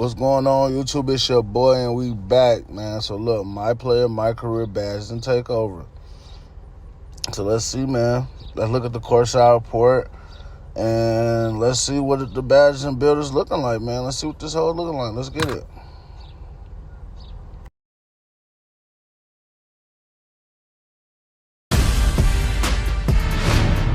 What's going on, YouTube? It's your boy, and we back, man. So look, my player, my career badge and takeover. So let's see, man. Let's look at the courtside report, and let's see what the badges and builders looking like, man. Let's see what this whole looking like. Let's get it.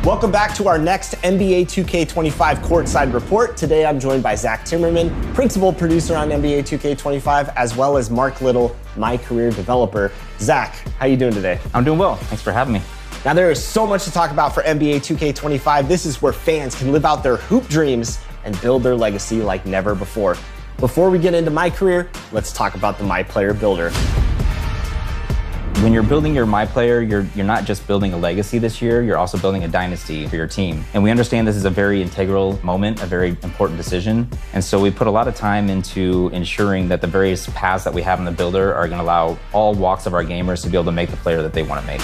Welcome back to our next NBA 2K25 courtside report. Today I'm joined by Zach Timmerman, principal producer on NBA 2K25, as well as Mark Little, my career developer. Zach, how you doing today? I'm doing well. Thanks for having me. Now there is so much to talk about for NBA 2K25. This is where fans can live out their hoop dreams and build their legacy like never before. Before we get into my career, let's talk about the My Player Builder. When you're building your My Player, you're not just building a legacy this year, you're also building a dynasty for your team. And we understand this is a very integral moment, a very important decision. And so we put a lot of time into ensuring that the various paths that we have in the builder are going to allow all walks of our gamers to be able to make the player that they want to make.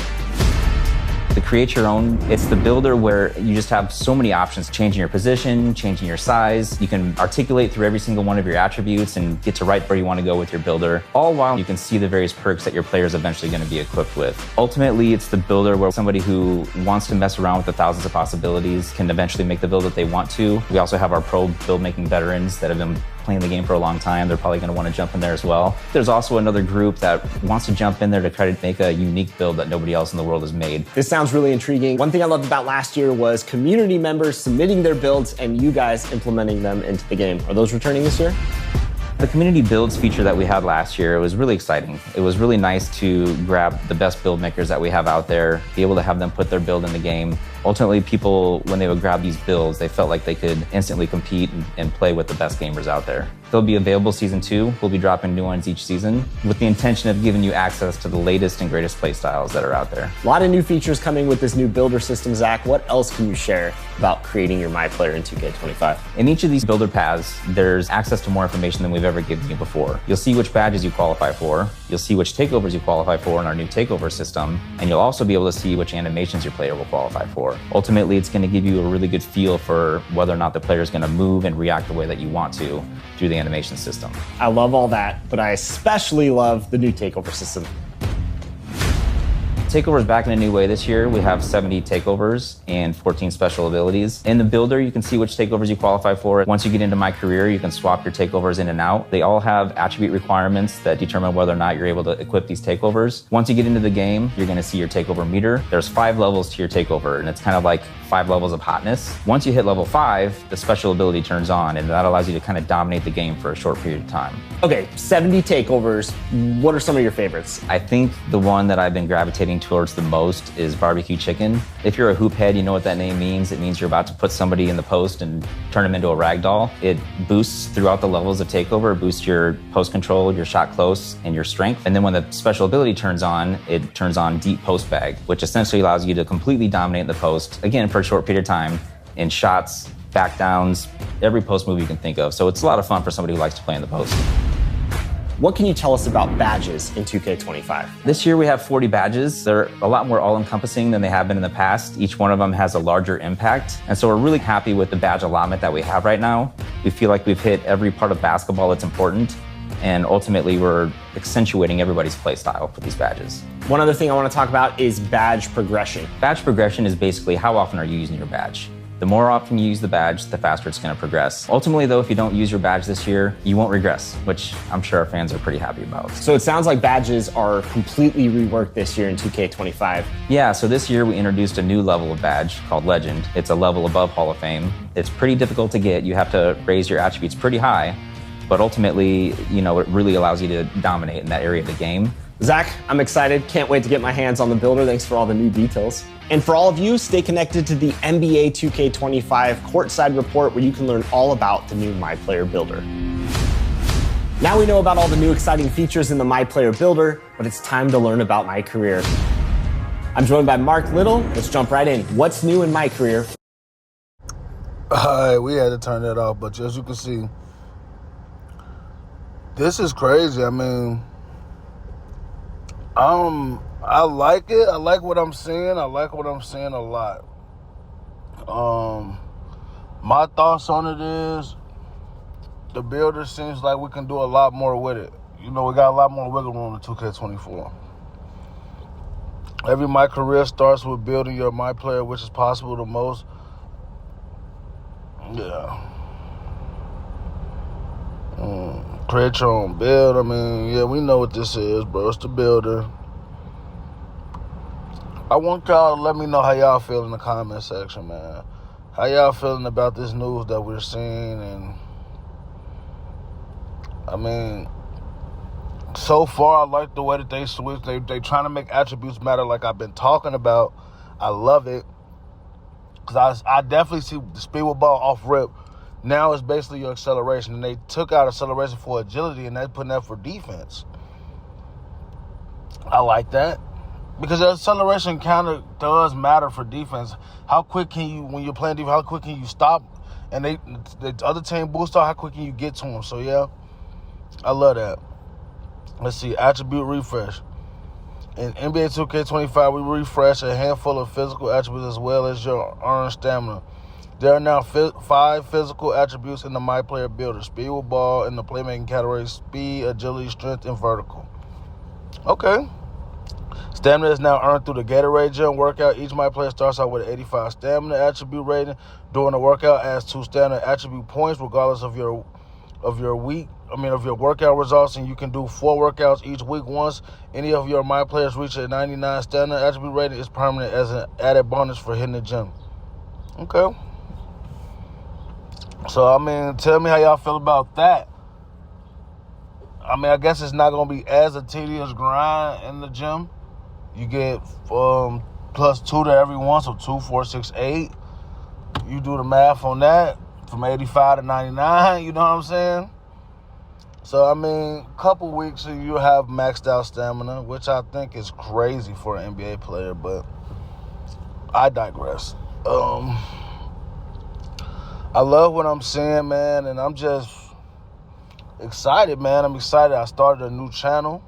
To create your own, it's the builder where you just have so many options, changing your position, changing your size. You can articulate through every single one of your attributes and get to right where you want to go with your builder, all while you can see the various perks that your player is eventually going to be equipped with. Ultimately, it's the builder where somebody who wants to mess around with the thousands of possibilities can eventually make the build that they want to. We also have our pro build making veterans that have been playing the game for a long time. They're probably going to want to jump in there as well. There's also another group that wants to jump in there to try to make a unique build that nobody else in the world has made. This sounds really intriguing. One thing I loved about last year was community members submitting their builds and you guys implementing them into the game. Are those returning this year? The community builds feature that we had last year, it was really exciting. It was really nice to grab the best build makers that we have out there, be able to have them put their build in the game. Ultimately, people, when they would grab these builds, they felt like they could instantly compete and play with the best gamers out there. They'll be available season 2. We'll be dropping new ones each season with the intention of giving you access to the latest and greatest play styles that are out there. A lot of new features coming with this new builder system, Zach. What else can you share about creating your My Player in 2K25? In each of these builder paths, there's access to more information than we've ever given you before. You'll see which badges you qualify for. You'll see which takeovers you qualify for in our new takeover system. And you'll also be able to see which animations your player will qualify for. Ultimately, it's going to give you a really good feel for whether or not the player is going to move and react the way that you want to through the animation system. I love all that, but I especially love the new takeover system. Takeover is back in a new way this year. We have 70 takeovers and 14 special abilities. In the builder, you can see which takeovers you qualify for. Once you get into My Career, you can swap your takeovers in and out. They all have attribute requirements that determine whether or not you're able to equip these takeovers. Once you get into the game, you're going to see your takeover meter. There's 5 levels to your takeover, and it's kind of like 5 levels of hotness. Once you hit level 5, the special ability turns on, and that allows you to kind of dominate the game for a short period of time. Okay, 70 takeovers. What are some of your favorites? I think the one that I've been gravitating towards the most is barbecue chicken. If you're a hoop head, you know what that name means. It means you're about to put somebody in the post and turn them into a rag doll. It boosts throughout the levels of takeover. It boosts your post control, your shot close, and your strength. And then when the special ability turns on, it turns on deep post bag, which essentially allows you to completely dominate the post, again, for a short period of time, in shots, back downs, every post move you can think of. So it's a lot of fun for somebody who likes to play in the post. What can you tell us about badges in 2K25? This year we have 40 badges. They're a lot more all-encompassing than they have been in the past. Each one of them has a larger impact. And so we're really happy with the badge allotment that we have right now. We feel like we've hit every part of basketball that's important. And ultimately, we're accentuating everybody's play style for these badges. One other thing I want to talk about is badge progression. Badge progression is basically how often are you using your badge. The more often you use the badge, the faster it's going to progress. Ultimately, though, if you don't use your badge this year, you won't regress, which I'm sure our fans are pretty happy about. So it sounds like badges are completely reworked this year in 2K25. Yeah, so this year we introduced a new level of badge called Legend. It's a level above Hall of Fame. It's pretty difficult to get. You have to raise your attributes pretty high, but ultimately, you know, it really allows you to dominate in that area of the game. Zach, I'm excited. Can't wait to get my hands on the builder. Thanks for all the new details. And for all of you, stay connected to the NBA 2K25 Courtside Report, where you can learn all about the new My Player Builder. Now we know about all the new exciting features in the My Player Builder, but it's time to learn about My Career. I'm joined by Mark Little. Let's jump right in. What's new in My Career? All right, we had to turn that off, but as you can see, this is crazy. I mean, I like it. I like what I'm seeing. I like what I'm seeing a lot. My thoughts on it is, the builder seems like we can do a lot more with it. You know, we got a lot more wiggle room in 2K24. Every My Career starts with building your My Player, which is possible the most. Yeah. Create your own build. I mean, yeah, we know what this is, bro. It's the builder. I want y'all to let me know how y'all feel in the comment section, man. How y'all feeling about this news that we're seeing? And I mean, so far I like the way that they switch. They trying to make attributes matter, like I've been talking about. I love it, because I definitely see the speed with ball off rip. Now it's basically your acceleration, and they took out acceleration for agility, and they're putting that for defense. I like that, because the acceleration kind of does matter for defense. How quick can you, when you're playing defense, how quick can you stop, and the other team boost out, how quick can you get to them? So yeah, I love that. Let's see, attribute refresh. In NBA 2K25, we refresh a handful of physical attributes as well as your earned stamina. There are now 5 physical attributes in the My Player Builder. Speed with ball in the playmaking category, speed, agility, strength, and vertical. Okay. Stamina is now earned through the Gatorade Gym workout. Each My Player starts out with an 85 stamina attribute rating. During the workout, adds 2 stamina attribute points regardless of your workout results, and you can do 4 workouts each week. Once any of your My Players reach a 99 stamina attribute rating, is permanent as an added bonus for hitting the gym. Okay. So, I mean, tell me how y'all feel about that. I mean, I guess it's not going to be as a tedious grind in the gym. You get plus 2 to every one, so 2, 4, 6, 8. You do the math on that, from 85 to 99, you know what I'm saying? So, I mean, a couple weeks and you'll have maxed out stamina, which I think is crazy for an NBA player, but I digress. I love what I'm seeing, man, and I'm just excited, man. I'm excited. I started a new channel.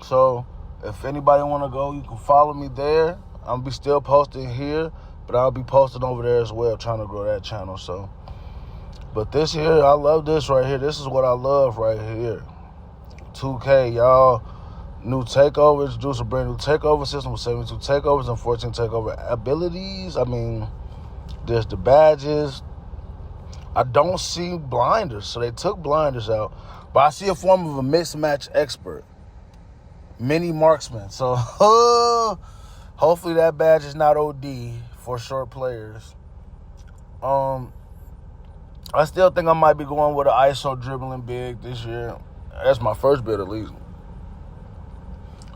So if anybody want to go, you can follow me there. I'll be still posting here, but I'll be posting over there as well, trying to grow that channel. So, but this here, I love this right here. This is what I love right here. 2K, y'all. New takeover. Introduce a brand new takeover system with 72 takeovers and 14 takeover abilities. I mean, there's the badges. I don't see blinders, so they took blinders out. But I see a form of a mismatch expert. Mini marksman. So hopefully that badge is not OD for short players. I still think I might be going with an ISO dribbling big this year. That's my first build, at least.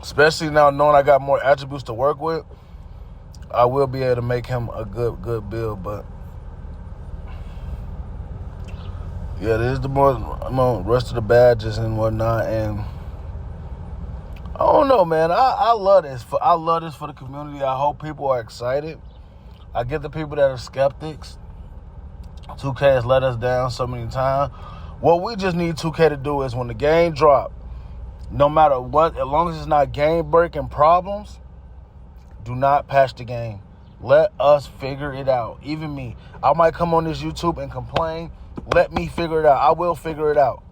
Especially now knowing I got more attributes to work with, I will be able to make him a good build. But yeah, there's the more rest of the badges and whatnot, and I don't know, man. I love this. I love this for the community. I hope people are excited. I get the people that are skeptics. 2K has let us down so many times. What we just need 2K to do is when the game drop, no matter what, as long as it's not game-breaking problems, do not patch the game. Let us figure it out. Even me. I might come on this YouTube and complain. Let me figure it out. I will figure it out.